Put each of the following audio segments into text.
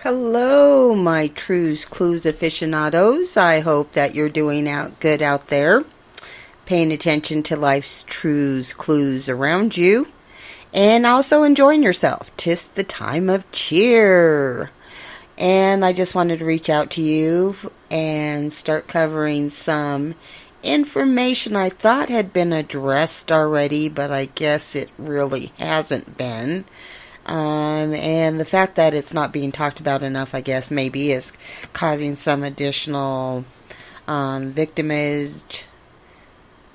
Hello, my Trues Clues aficionados. I hope that you're doing good out there, paying attention to life's trues, clues around you, and also enjoying yourself. 'Tis the time of cheer. And I just wanted to reach out to you and start covering some information I thought had been addressed already, but I guess it really hasn't been. And the fact that it's not being talked about enough, I guess, maybe is causing some additional victimage.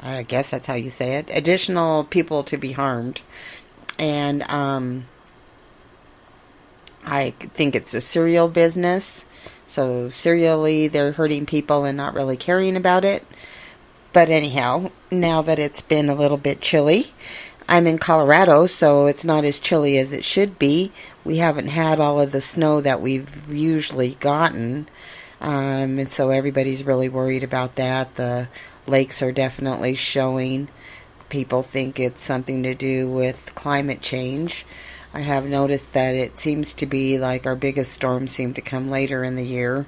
I guess that's how you say it. Additional people to be harmed. And I think it's a serial business. So serially, they're hurting people and not really caring about it. But anyhow, now that it's been a little bit chilly, I'm in Colorado, so it's not as chilly as it should be. We haven't had all of the snow that we've usually gotten, and so everybody's really worried about that. The lakes are definitely showing. People think it's something to do with climate change. I have noticed that it seems to be like our biggest storms seem to come later in the year,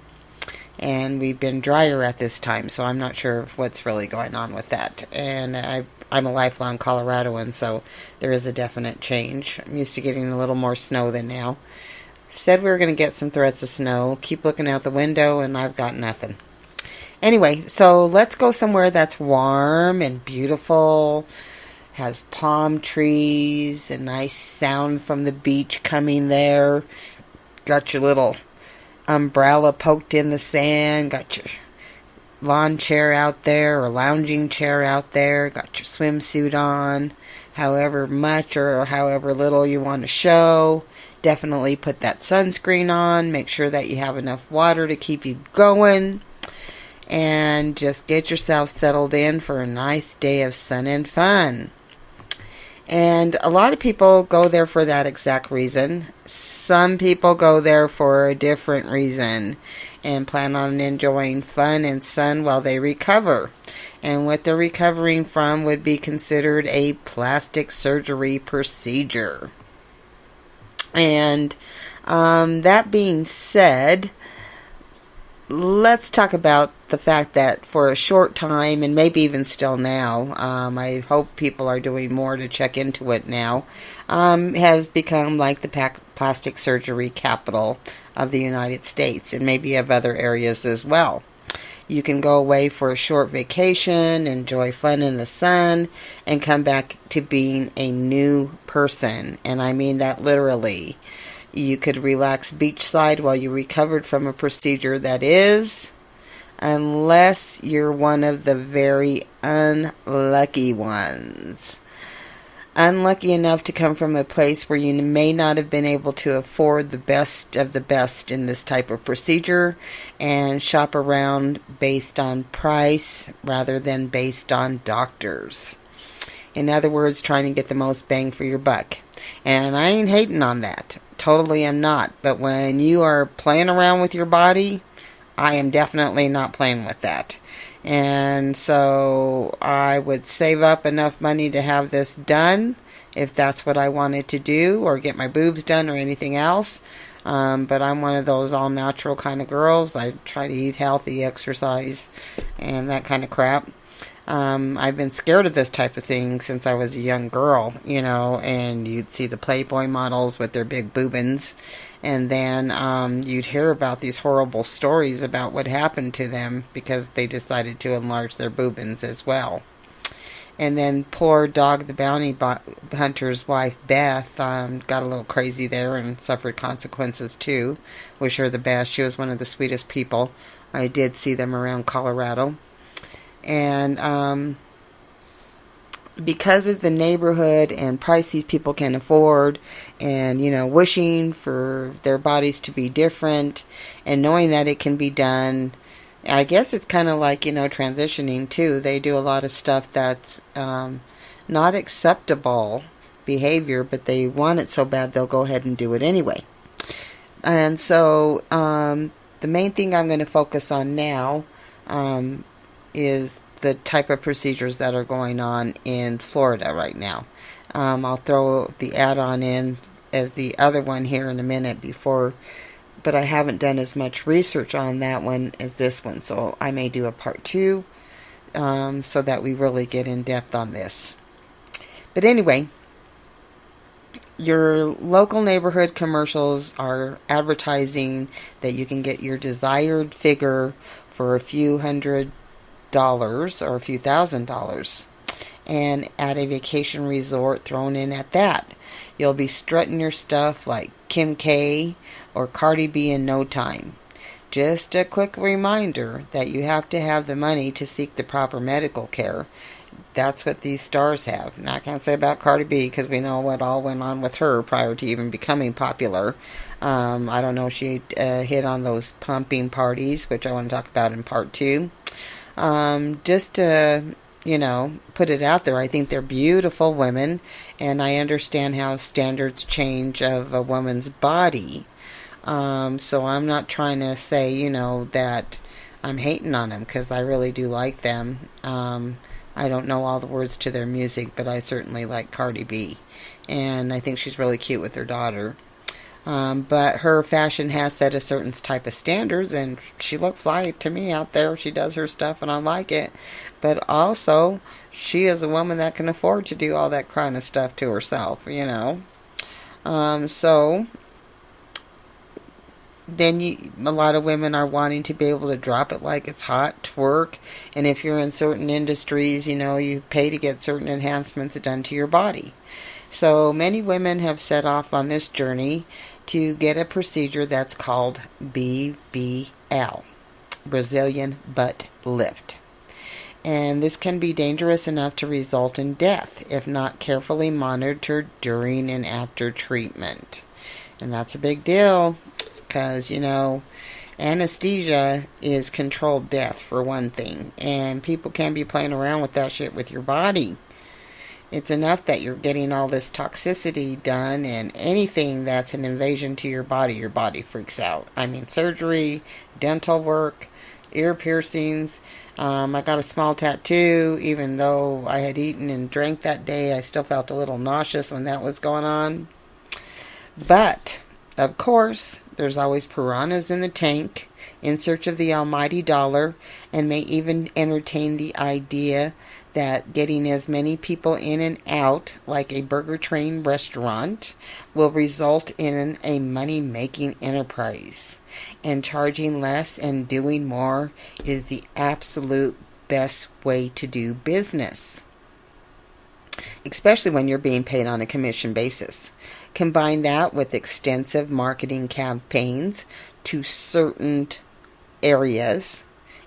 and we've been drier at this time, so I'm not sure what's really going on with that. And I'm a lifelong Coloradoan, so there is a definite change. I'm used to getting a little more snow than now. Said we were going to get some threads of snow. Keep looking out the window, and I've got nothing. Anyway, so let's go somewhere that's warm and beautiful, has palm trees, a nice sound from the beach coming there. Got your little umbrella poked in the sand, got your lawn chair out there or lounging chair out there, got your swimsuit on, however much or however little you want to show. Definitely put that sunscreen on, make sure that you have enough water to keep you going, and just get yourself settled in for a nice day of sun and fun. And a lot of people go there for that exact reason. Some people go there for a different reason and plan on enjoying fun and sun while they recover. And what they're recovering from would be considered a plastic surgery procedure. And that being said, let's talk about the fact that for a short time, and maybe even still now, I hope people are doing more to check into it now, has become like the plastic surgery capital of the United States, and maybe of other areas as well. You can go away for a short vacation, enjoy fun in the sun, and come back to being a new person. And I mean that literally. You could relax beachside while you recovered from a procedure that is, unless you're one of the very unlucky ones. Unlucky enough to come from a place where you may not have been able to afford the best of the best in this type of procedure and shop around based on price rather than based on doctors. In other words, trying to get the most bang for your buck. And I ain't hating on that. Totally am not. But when you are playing around with your body, I am definitely not playing with that. And so I would save up enough money to have this done if that's what I wanted to do, or get my boobs done or anything else. But I'm one of those all natural kind of girls. I try to eat healthy, exercise, and that kind of crap. I've been scared of this type of thing since I was a young girl, and you'd see the Playboy models with their big boobins, and then you'd hear about these horrible stories about what happened to them because they decided to enlarge their boobins as well. And then poor Dog the Bounty Hunter's wife, Beth, got a little crazy there and suffered consequences too. Wish her the best. She was one of the sweetest people. I did see them around Colorado. And because of the neighborhood and price these people can afford, and wishing for their bodies to be different, and knowing that it can be done, I guess it's kind of like transitioning too. They do a lot of stuff that's not acceptable behavior, but they want it so bad they'll go ahead and do it anyway. And so the main thing I'm going to focus on now is the type of procedures that are going on in Florida right now. I'll throw the add-on in as the other one here in a minute before but I haven't done as much research on that one as this one, so I may do a part 2 so that we really get in depth on this. But anyway, your local neighborhood commercials are advertising that you can get your desired figure for a few $100s or a few $1,000s, and at a vacation resort thrown in at that. You'll be strutting your stuff like Kim K or Cardi B in no time. Just a quick reminder that you have to have the money to seek the proper medical care. That's what these stars have. Now, I can't say about Cardi B because we know what all went on with her prior to even becoming popular. I don't know if she hit on those pumping parties, which I want to talk about in part 2. Just to, put it out there, I think they're beautiful women, and I understand how standards change of a woman's body. So I'm not trying to say, that I'm hating on them, because I really do like them. I don't know all the words to their music, but I certainly like Cardi B. And I think she's really cute with her daughter. But her fashion has set a certain type of standards, and she looked fly to me out there. She does her stuff, and I like it. But also, she is a woman that can afford to do all that kind of stuff to herself, So then a lot of women are wanting to be able to drop it like it's hot, twerk, and if you're in certain industries, you pay to get certain enhancements done to your body. So many women have set off on this journey to get a procedure that's called BBL, Brazilian Butt Lift. And this can be dangerous enough to result in death if not carefully monitored during and after treatment. And that's a big deal. Because, anesthesia is controlled death, for one thing. And people can't be playing around with that shit with your body. It's enough that you're getting all this toxicity done, and anything that's an invasion to your body freaks out. I mean, surgery, dental work, ear piercings. I got a small tattoo. Even though I had eaten and drank that day, I still felt a little nauseous when that was going on. But, of course, there's always piranhas in the tank in search of the almighty dollar, and may even entertain the idea that getting as many people in and out like a burger train restaurant will result in a money-making enterprise. And charging less and doing more is the absolute best way to do business, especially when you're being paid on a commission basis. Combine that with extensive marketing campaigns to certain areas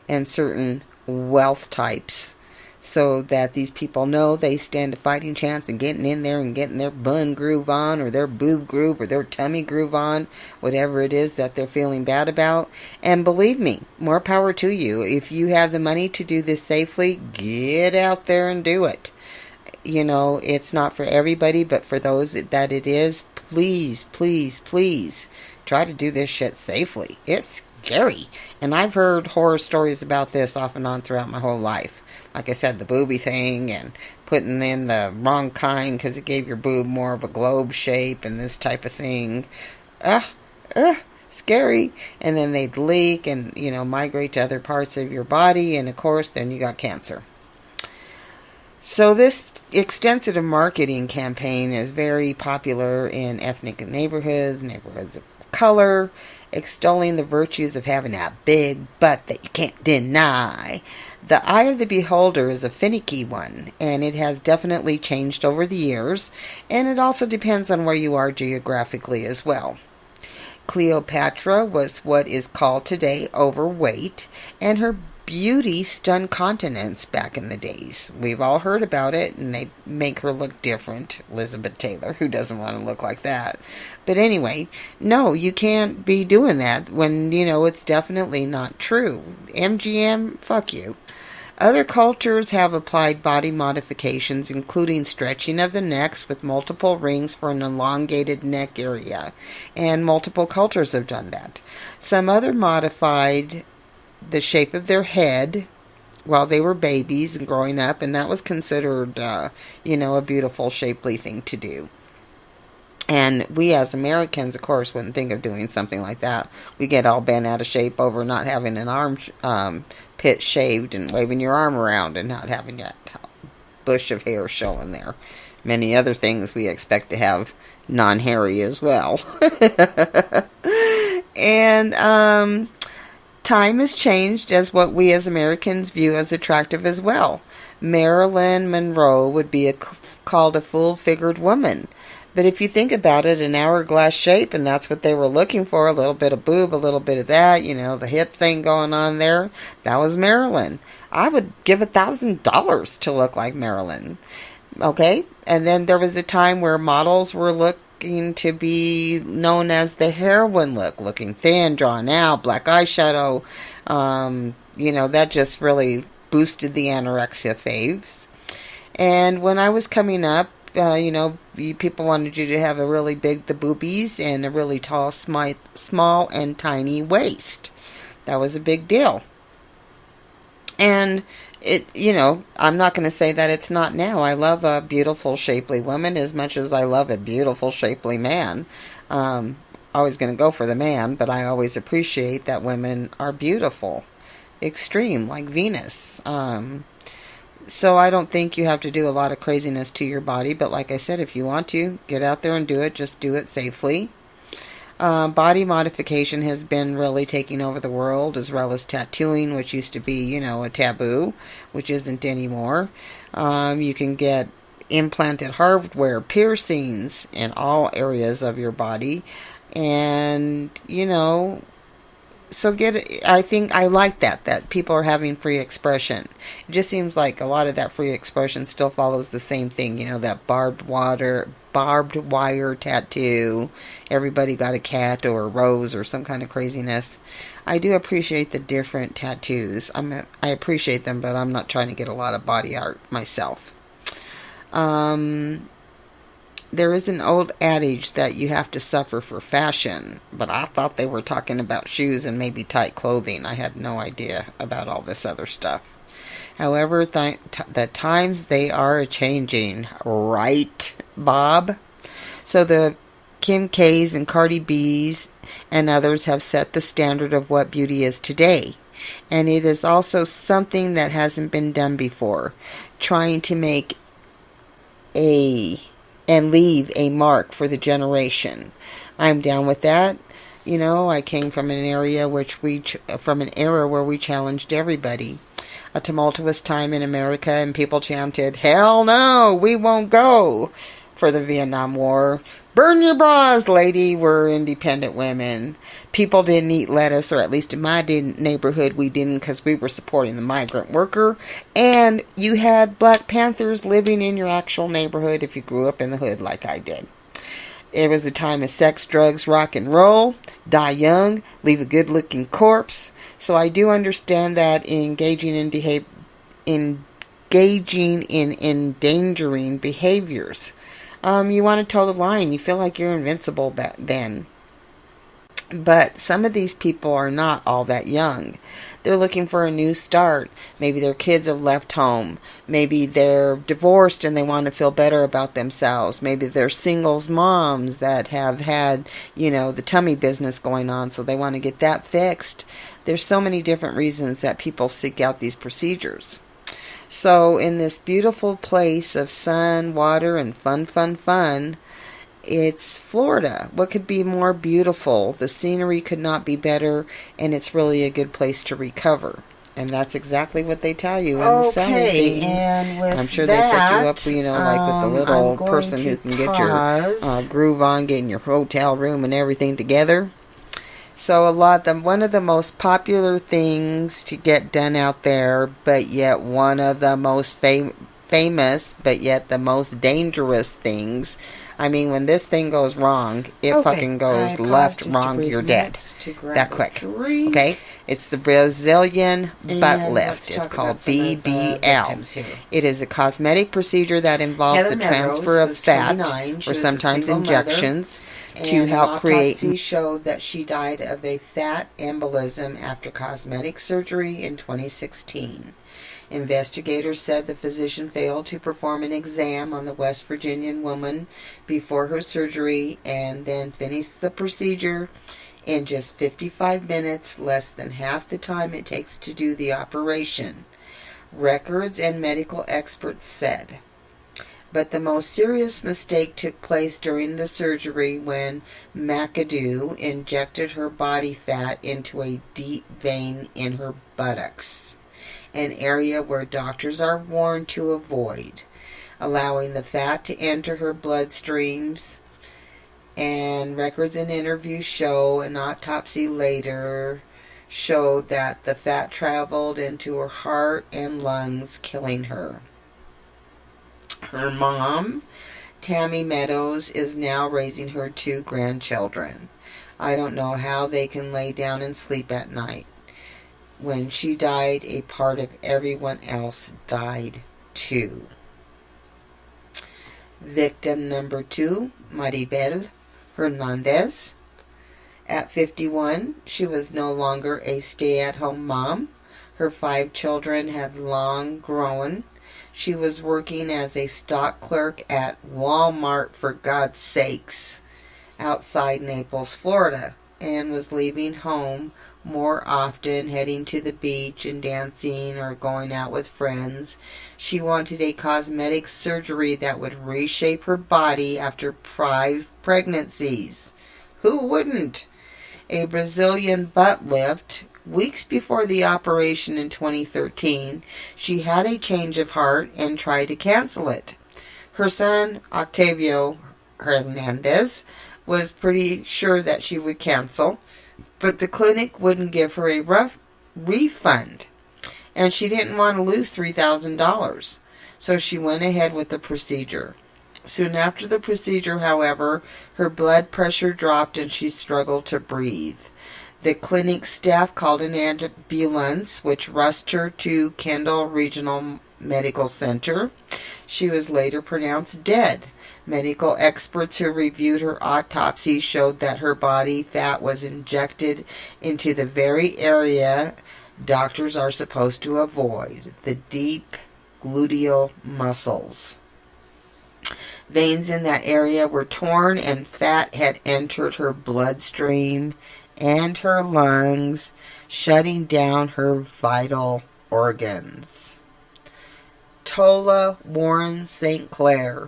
and certain wealth types, so that these people know they stand a fighting chance of getting in there and getting their bun groove on, or their boob groove, or their tummy groove on, whatever it is that they're feeling bad about. And believe me, more power to you. If you have the money to do this safely, get out there and do it. It's not for everybody, but for those that it is, please, please, please try to do this shit safely. It's scary. And I've heard horror stories about this off and on throughout my whole life. Like I said, the booby thing, and putting in the wrong kind because it gave your boob more of a globe shape and this type of thing. Scary. And then they'd leak and, migrate to other parts of your body. And of course, then you got cancer. So this extensive marketing campaign is very popular in ethnic neighborhoods of color, extolling the virtues of having a big butt that you can't deny. The eye of the beholder is a finicky one, and it has definitely changed over the years, and it also depends on where you are geographically as well. Cleopatra was what is called today overweight, and her beauty stunned continents back in the days. We've all heard about it, and they make her look different. Elizabeth Taylor, who doesn't want to look like that? But anyway, no, you can't be doing that when, it's definitely not true. MGM, fuck you. Other cultures have applied body modifications, including stretching of the necks with multiple rings for an elongated neck area, and multiple cultures have done that. Some other modified the shape of their head while they were babies and growing up, and that was considered, a beautiful, shapely thing to do. And we as Americans, of course, wouldn't think of doing something like that. We get all bent out of shape over not having an arm pit shaved and waving your arm around and not having that bush of hair showing there. Many other things we expect to have non-hairy as well. And time has changed as what we as Americans view as attractive as well. Marilyn Monroe would be called a full-figured woman. But if you think about it, an hourglass shape, and that's what they were looking for, a little bit of boob, a little bit of that, the hip thing going on there, that was Marilyn. I would give $1,000 to look like Marilyn. Okay? And then there was a time where models were looking to be known as the heroine look, looking thin, drawn out, black eyeshadow. That just really boosted the anorexia faves. And when I was coming up, people wanted you to have the boobies and a really tall, small and tiny waist. That was a big deal. And I'm not going to say that it's not now. I love a beautiful, shapely woman as much as I love a beautiful, shapely man. Always going to go for the man, but I always appreciate that women are beautiful. Extreme, like Venus. So I don't think you have to do a lot of craziness to your body, but like I said, if you want to, get out there and do it. Just do it safely. Body modification has been really taking over the world, as well as tattooing, which used to be, a taboo, which isn't anymore. You can get implanted hardware, piercings in all areas of your body. And, I think I like that people are having free expression. It just seems like a lot of that free expression still follows the same thing, that barbed wire tattoo. Everybody got a cat or a rose or some kind of craziness. I do appreciate the different tattoos. I appreciate them, but I'm not trying to get a lot of body art myself. There is an old adage that you have to suffer for fashion, but I thought they were talking about shoes and maybe tight clothing. I had no idea about all this other stuff. However, the times they are a-changing, right, Bob? So the Kim K's and Cardi B's and others have set the standard of what beauty is today. And it is also something that hasn't been done before, trying to make and leave a mark for the generation. I'm down with that. I came from an area from an era where we challenged everybody. A tumultuous time in America, and people chanted, "Hell no, we won't go," for the Vietnam War. "Burn your bras, lady, we're independent women." People didn't eat lettuce, or at least in my neighborhood we didn't, because we were supporting the migrant worker. And you had Black Panthers living in your actual neighborhood if you grew up in the hood like I did. It was a time of sex, drugs, rock and roll, die young, leave a good-looking corpse. So I do understand that engaging in endangering behaviors. You want to toe the line. You feel like you're invincible back then. But some of these people are not all that young. They're looking for a new start. Maybe their kids have left home. Maybe they're divorced and they want to feel better about themselves. Maybe they're singles moms that have had, the tummy business going on, so they want to get that fixed. There's so many different reasons that people seek out these procedures. So in this beautiful place of sun, water, and fun, it's Florida. What could be more beautiful? The scenery could not be better, and it's really a good place to recover. And that's exactly what they tell you in the selling things. And with I'm sure they set you up, like with the little person who can get your groove on, getting your hotel room and everything together. So one of the most popular things to get done out there, but yet one of the most famous, but yet the most dangerous things. I mean, when this thing goes wrong, it fucking goes left, wrong, you're dead. That quick. Okay? It's the Brazilian butt lift. It's called BBL. It is a cosmetic procedure that involves the transfer of fat, or sometimes injections, to help create. An autopsy showed that she died of a fat embolism after cosmetic surgery in 2016. Investigators said the physician failed to perform an exam on the West Virginian woman before her surgery and then finished the procedure in just 55 minutes, less than half the time it takes to do the operation, records and medical experts said. But the most serious mistake took place during the surgery when McAdoo injected her body fat into a deep vein in her buttocks, an area where doctors are warned to avoid, allowing the fat to enter her bloodstreams. And records and interviews show an autopsy later showed that the fat traveled into her heart and lungs, killing her. Her mom, Tammy Meadows, is now raising her 2 grandchildren. I don't know how they can lay down and sleep at night. When she died, a part of everyone else died too. Victim number 2, Maribel Hernandez. At 51, she was no longer a stay-at-home mom. Her 5 children had long grown. She was working as a stock clerk at Walmart, for God's sakes, outside Naples, Florida, and was leaving home more often, heading to the beach and dancing or going out with friends. She wanted a cosmetic surgery that would reshape her body after 5 pregnancies. Who wouldn't? A Brazilian butt lift. Weeks before the operation in 2013, she had a change of heart and tried to cancel it. Her son, Octavio Hernandez, was pretty sure that she would cancel, but the clinic wouldn't give her a refund, and she didn't want to lose $3,000, so she went ahead with the procedure. Soon after the procedure, however, her blood pressure dropped and she struggled to breathe. The clinic staff called an ambulance, which rushed her to Kendall Regional Medical Center. She was later pronounced dead. Medical experts who reviewed her autopsy showed that her body fat was injected into the very area doctors are supposed to avoid, the deep gluteal muscles. Veins in that area were torn and fat had entered her bloodstream and her lungs, shutting down her vital organs. Tola Warren St. Clair.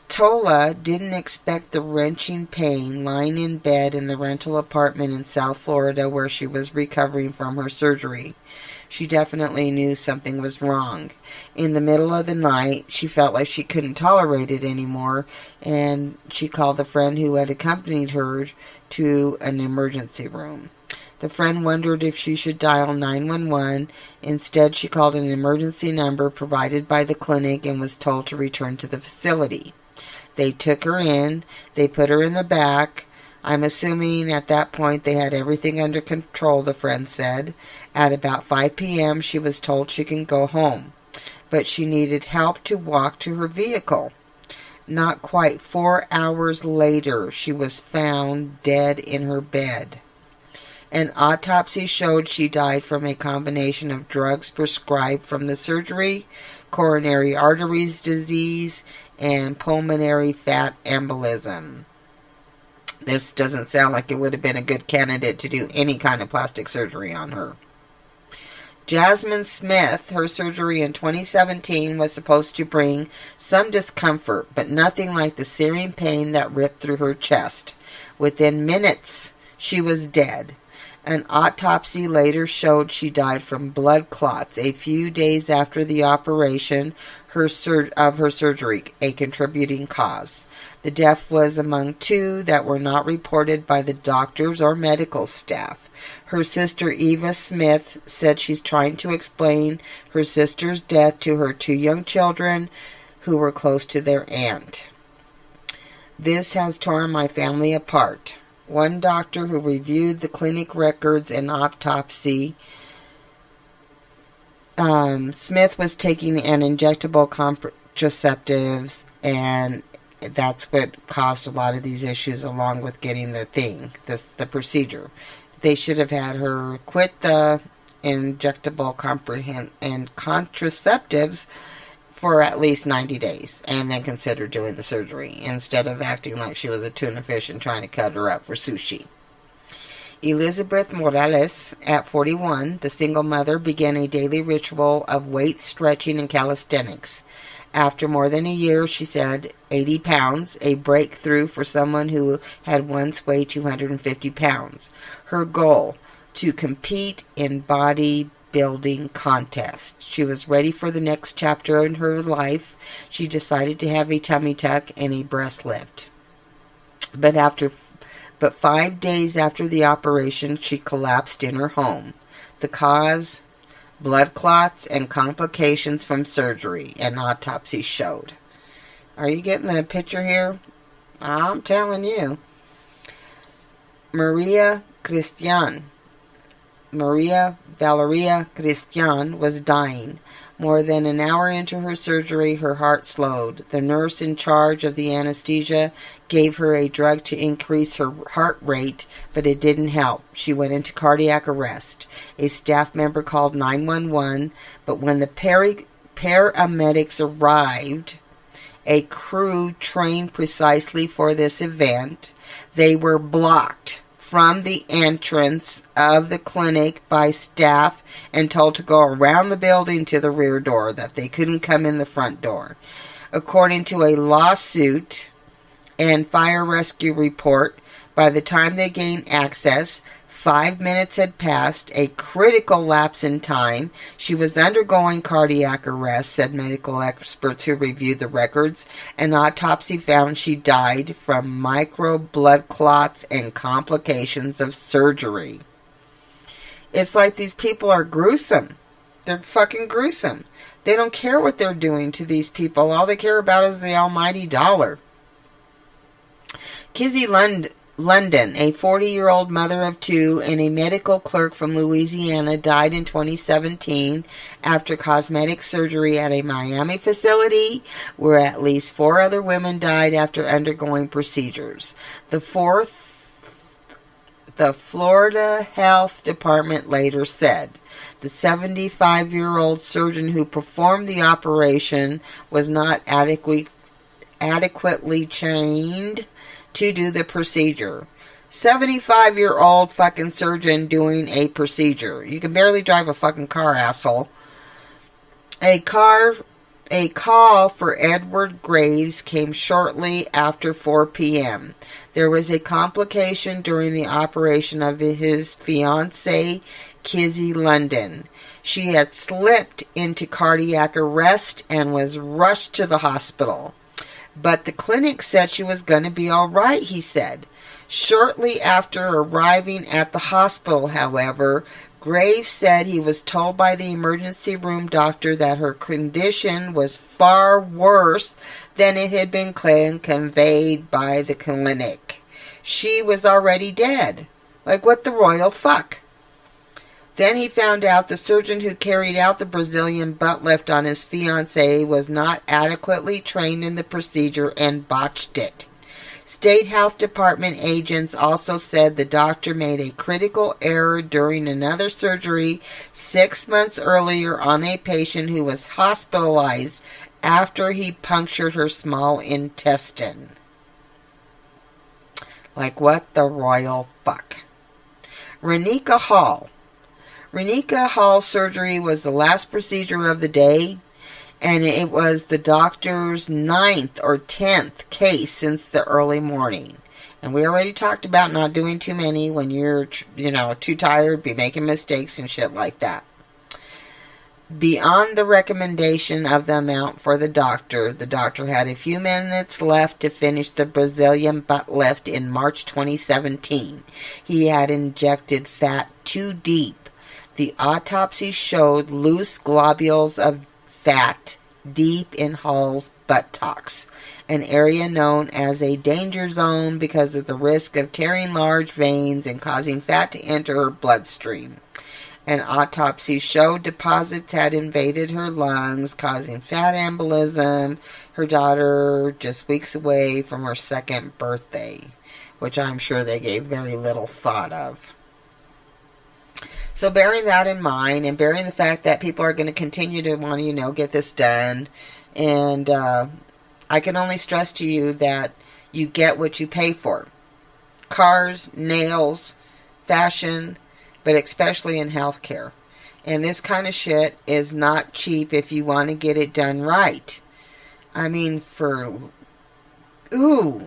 Tola didn't expect the wrenching pain lying in bed in the rental apartment in South Florida where she was recovering from her surgery. She definitely knew something was wrong. In the middle of the night, she felt like she couldn't tolerate it anymore, and she called the friend who had accompanied her to an emergency room. The friend wondered if she should dial 911. Instead, she called an emergency number provided by the clinic and was told to return to the facility. They took her in. They put her in the back. I'm assuming at that point they had everything under control, the friend said. At about 5 p.m., she was told she can go home, but she needed help to walk to her vehicle. Not quite 4 hours later, she was found dead in her bed. An autopsy showed she died from a combination of drugs prescribed from the surgery, coronary arteries disease, and pulmonary fat embolism. This doesn't sound like it would have been a good candidate to do any kind of plastic surgery on her. Jasmine Smith, her surgery in 2017 was supposed to bring some discomfort, but nothing like the searing pain that ripped through her chest. Within minutes, she was dead. An autopsy later showed she died from blood clots a few days after the operation of her surgery, a contributing cause. The death was among 2 that were not reported by the doctors or medical staff. Her sister Eva Smith said she's trying to explain her sister's death to her 2 young children who were close to their aunt. This has torn my family apart. One doctor who reviewed the clinic records and autopsy, Smith was taking an injectable contraceptives and That's what caused a lot of these issues, along with getting the procedure. They should have had her quit the injectable and contraceptives for at least 90 days and then consider doing the surgery instead of acting like she was a tuna fish and trying to cut her up for sushi. Elizabeth Morales, at 41, the single mother, began a daily ritual of weight stretching and calisthenics. After more than a year, she said, 80 pounds, a breakthrough for someone who had once weighed 250 pounds. Her goal, to compete in bodybuilding contest. She was ready for the next chapter in her life. She decided to have a tummy tuck and a breast lift. But 5 days after the operation, she collapsed in her home. The cause, blood clots and complications from surgery, an autopsy showed. Are you getting the picture here? I'm telling you. Maria Valeria Cristian was dying. More than an hour into her surgery, her heart slowed. The nurse in charge of the anesthesia gave her a drug to increase her heart rate, but it didn't help. She went into cardiac arrest. A staff member called 911, but when the paramedics arrived, a crew trained precisely for this event, they were blocked from the entrance of the clinic by staff and told to go around the building to the rear door, that they couldn't come in the front door. According to a lawsuit and fire rescue report, by the time they gained access, 5 minutes had passed, a critical lapse in time. She was undergoing cardiac arrest, said medical experts who reviewed the records. An autopsy found she died from micro blood clots and complications of surgery. It's like these people are gruesome. They're fucking gruesome. They don't care what they're doing to these people. All they care about is the almighty dollar. Kizzy London, a 40-year-old mother of two and a medical clerk from Louisiana, died in 2017 after cosmetic surgery at a Miami facility where at least 4 other women died after undergoing procedures. The Florida Health Department later said the 75-year-old surgeon who performed the operation was not adequately trained to do the procedure. 75-year-old fucking surgeon doing a procedure. You can barely drive a fucking car, asshole. A call for Edward Graves came shortly after 4 p.m. There was a complication during the operation of his fiancée, Kizzy London. She had slipped into cardiac arrest and was rushed to the hospital. But the clinic said she was going to be all right, he said. Shortly after arriving at the hospital, however, Graves said he was told by the emergency room doctor that her condition was far worse than it had been conveyed by the clinic. She was already dead. Like, what the royal fuck? Then he found out the surgeon who carried out the Brazilian butt lift on his fiancée was not adequately trained in the procedure and botched it. State Health Department agents also said the doctor made a critical error during another surgery 6 months earlier on a patient who was hospitalized after he punctured her small intestine. Like, what the royal fuck? Renika Hall surgery was the last procedure of the day, and it was the doctor's 9th or 10th case since the early morning. And we already talked about not doing too many when you're, too tired, be making mistakes and shit like that. Beyond the recommendation of the amount for the doctor had a few minutes left to finish the Brazilian butt lift in March 2017. He had injected fat too deep. The autopsy showed loose globules of fat deep in Hall's buttocks, an area known as a danger zone because of the risk of tearing large veins and causing fat to enter her bloodstream. An autopsy showed deposits had invaded her lungs, causing fat embolism. her daughter just weeks away from her second birthday, which I'm sure they gave very little thought of. So bearing that in mind, and bearing the fact that people are going to continue to want to, get this done, and I can only stress to you that you get what you pay for. Cars, nails, fashion, but especially in healthcare. And this kind of shit is not cheap if you want to get it done right. I mean, for all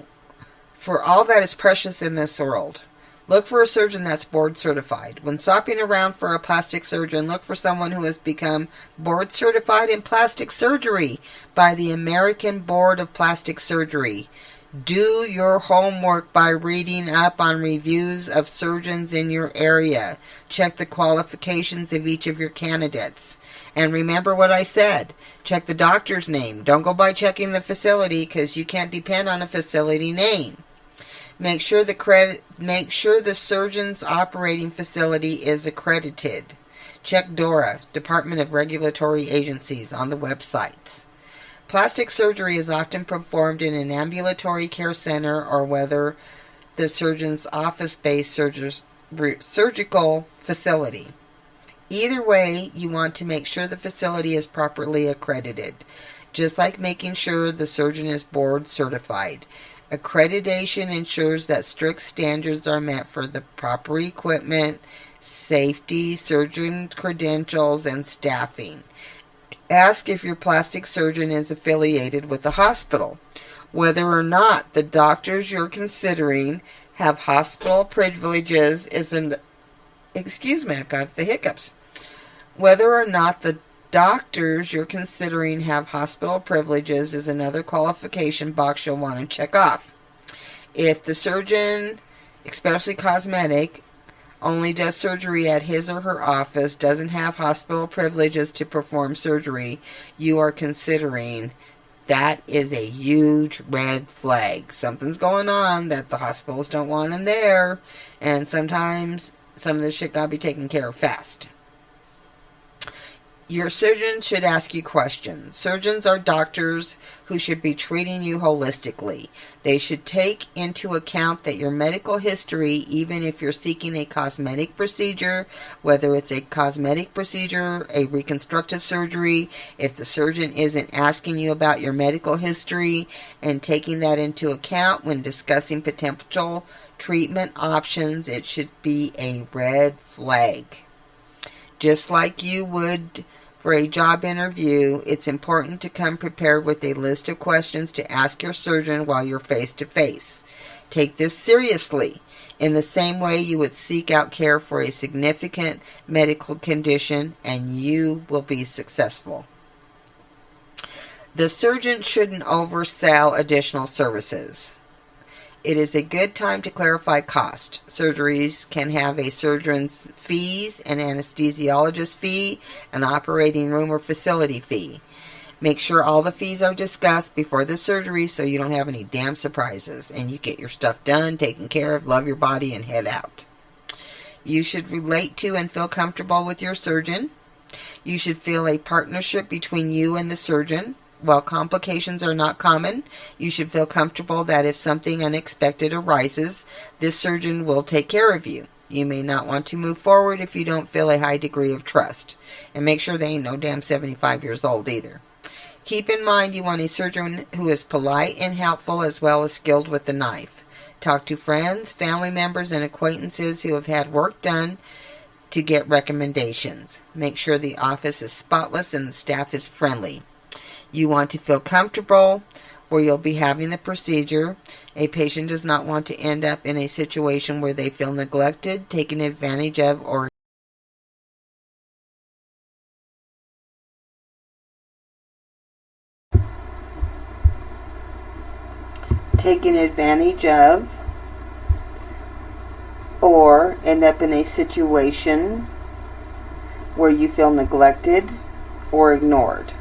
that is precious in this world, look for a surgeon that's board certified. When shopping around for a plastic surgeon, look for someone who has become board certified in plastic surgery by the American Board of Plastic Surgery. Do your homework by reading up on reviews of surgeons in your area. Check the qualifications of each of your candidates. And remember what I said. Check the doctor's name. Don't go by checking the facility because you can't depend on a facility name. Make sure the surgeon's operating facility is accredited. Check DORA, Department of Regulatory Agencies, on the websites. Plastic surgery is often performed in an ambulatory care center or whether the surgeon's office-based surgical facility. Either way, you want to make sure the facility is properly accredited, just like making sure the surgeon is board certified. Accreditation ensures that strict standards are met for the proper equipment, safety, surgeon credentials, and staffing. Ask if your plastic surgeon is affiliated with the hospital. Whether or not the doctors you're considering have hospital privileges I've got the hiccups. Whether or not the doctors you're considering have hospital privileges is another qualification box you'll want to check off. If the surgeon, especially cosmetic, only does surgery at his or her office, doesn't have hospital privileges to perform surgery you are considering, that is a huge red flag. Something's going on that the hospitals don't want him there, and sometimes some of this shit gotta be taken care of fast. Your surgeon should ask you questions. Surgeons are doctors who should be treating you holistically. They should take into account that your medical history, even if you're seeking a cosmetic procedure, whether it's a cosmetic procedure, a reconstructive surgery, if the surgeon isn't asking you about your medical history and taking that into account when discussing potential treatment options, it should be a red flag. Just like you would for a job interview, it's important to come prepared with a list of questions to ask your surgeon while you're face-to-face. Take this seriously, in the same way you would seek out care for a significant medical condition, and you will be successful. The surgeon shouldn't oversell additional services. It is a good time to clarify cost. Surgeries can have a surgeon's fees, an anesthesiologist fee, an operating room or facility fee. Make sure all the fees are discussed before the surgery so you don't have any damn surprises and you get your stuff done, taken care of, love your body, and head out. You should relate to and feel comfortable with your surgeon. You should feel a partnership between you and the surgeon. While complications are not common, you should feel comfortable that if something unexpected arises, this surgeon will take care of you. You may not want to move forward if you don't feel a high degree of trust. And make sure they ain't no damn 75 years old either. Keep in mind you want a surgeon who is polite and helpful as well as skilled with the knife. Talk to friends, family members, and acquaintances who have had work done to get recommendations. Make sure the office is spotless and the staff is friendly. You want to feel comfortable where you'll be having the procedure. A patient does not want to end up in a situation where they feel neglected, taken advantage of, or end up in a situation where you feel neglected or ignored.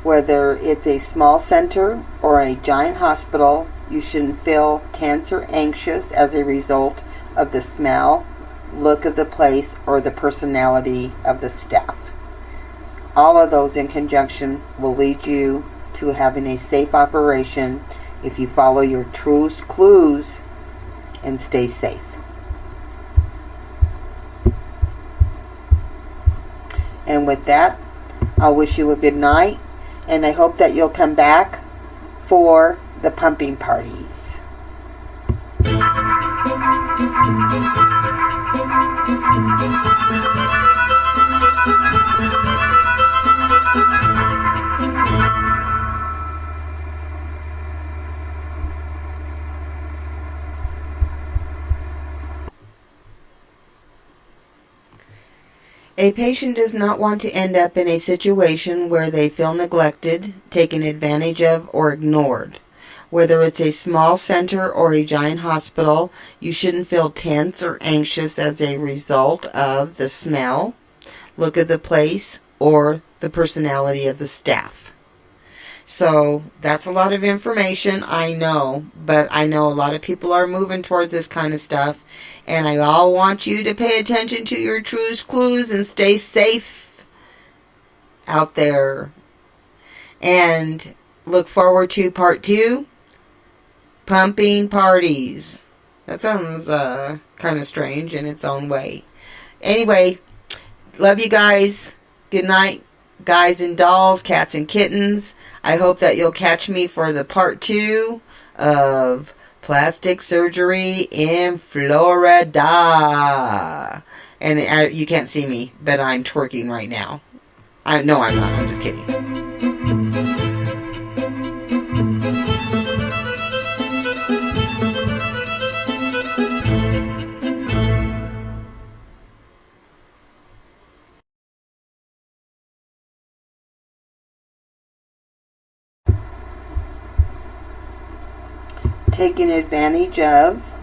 Whether it's a small center or a giant hospital, you shouldn't feel tense or anxious as a result of the smell, look of the place, or the personality of the staff. All of those in conjunction will lead you to to having a safe operation if you follow your truest clues and stay safe. And with that, I'll wish you a good night, and I hope that you'll come back for the pumping parties. A patient does not want to end up in a situation where they feel neglected, taken advantage of, or ignored. Whether it's a small center or a giant hospital, you shouldn't feel tense or anxious as a result of the smell, look of the place, or the personality of the staff. So that's a lot of information, I know, but I know a lot of people are moving towards this kind of stuff, and I all want you to pay attention to your truest clues and stay safe out there. And look forward to part 2, pumping parties. That sounds kind of strange in its own way. Anyway, love you guys. Good night, guys and dolls, cats and kittens. I hope that you'll catch me for the part 2 of plastic surgery in Florida. And you can't see me, but I'm twerking right now. No, I'm not. I'm just kidding. Taken advantage of,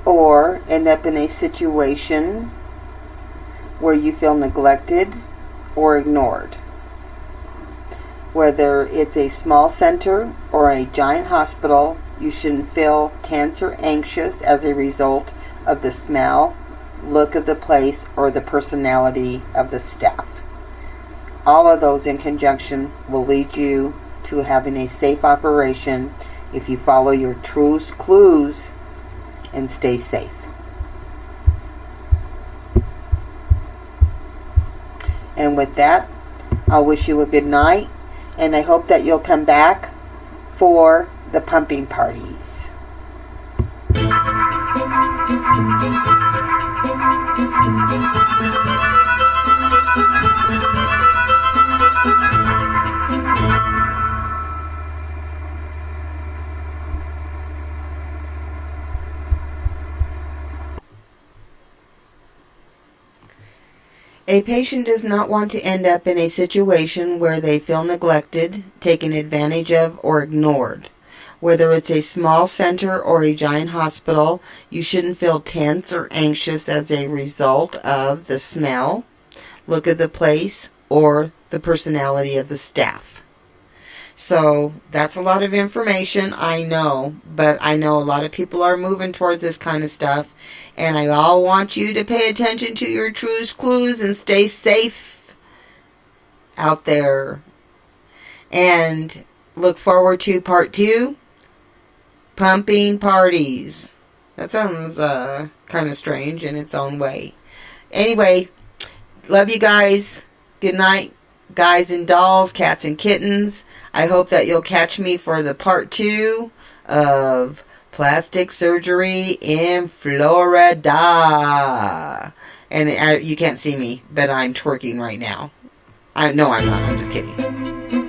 or end up in a situation where you feel neglected or ignored. Whether it's a small center or a giant hospital, you shouldn't feel tense or anxious as a result of the smell, look of the place, or the personality of the staff. All of those in conjunction will lead you to having a safe operation if you follow your truest clues and stay safe. And with that, I'll wish you a good night, and I hope that you'll come back for the pumping parties. A patient does not want to end up in a situation where they feel neglected, taken advantage of, or ignored. Whether it's a small center or a giant hospital, you shouldn't feel tense or anxious as a result of the smell, look of the place, or the personality of the staff. So that's a lot of information, I know, but I know a lot of people are moving towards this kind of stuff, and I all want you to pay attention to your truest clues and stay safe out there. And look forward to part 2, pumping parties. That sounds kind of strange in its own way. Anyway, love you guys. Good night, guys and dolls, cats and kittens. I hope that you'll catch me for the part 2 of plastic surgery in Florida. And you can't see me, but I'm twerking right now. No, I'm not. I'm just kidding.